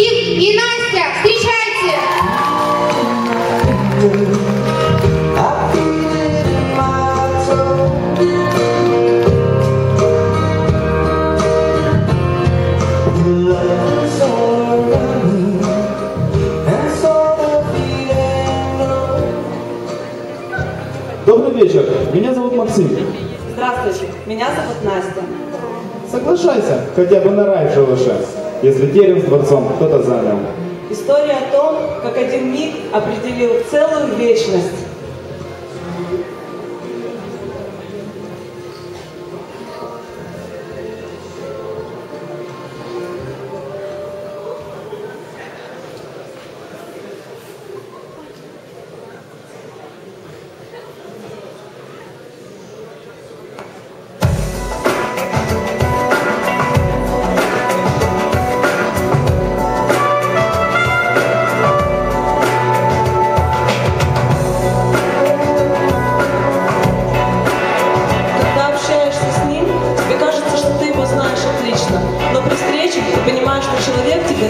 Максим и Настя. Встречайте! Добрый вечер, меня зовут Максим. Здравствуйте, меня зовут Настя. Соглашайся, хотя бы на рай в шалаше, если терем с дворцом кто-то занял. История о том, как один миг определил целую вечность.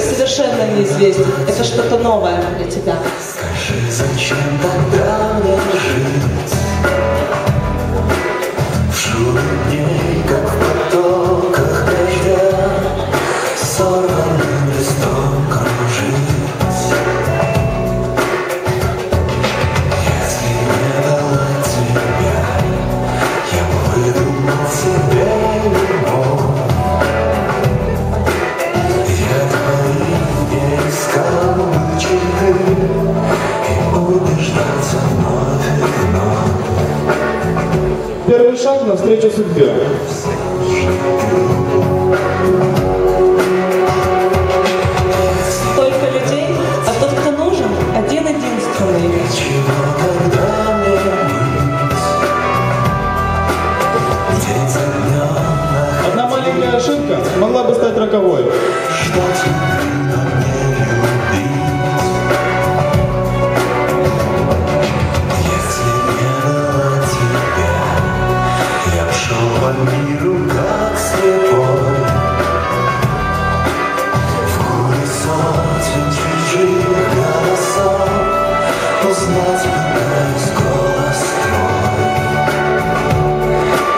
Совершенно неизвестен. Это что-то новое для тебя. Скажи, зачем тогда мне жить? В шуме дней, как в потоках дождя, сорванным листом кружить. Если не дала тебя, я бы выдумал себе любовь. Искал черты и убеждался вновь и вновь. Первый шаг навстречу судьбе. Столько людей, а тот, кто нужен, один-единственный. Чего тогда мне быть? День за днем. Одна маленькая ошибка могла бы стать роковой. Что тебе? По миру как слепой, в гуле сотен чужих голосов узнать пытаюсь голос твой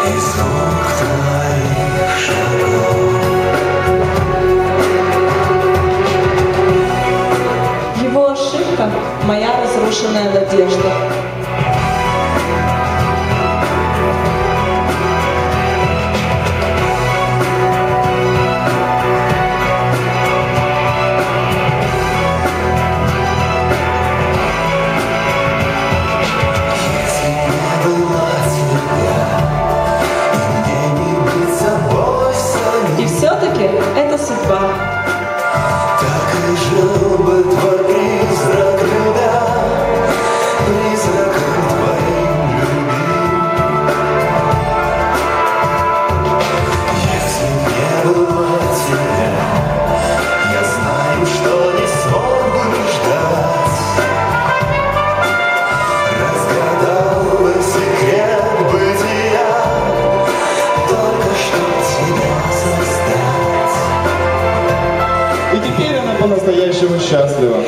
и звук твоих шагов. Его ошибка — моя разрушенная надежда. Это судьба. Так и жил бы твой призрак, любя, призраком твоим любим. Если не было тебя, я знаю, что не смог бы ждать. Разгадал бы секрет бытия, только чтоб тебя создать. И теперь она по-настоящему счастлива.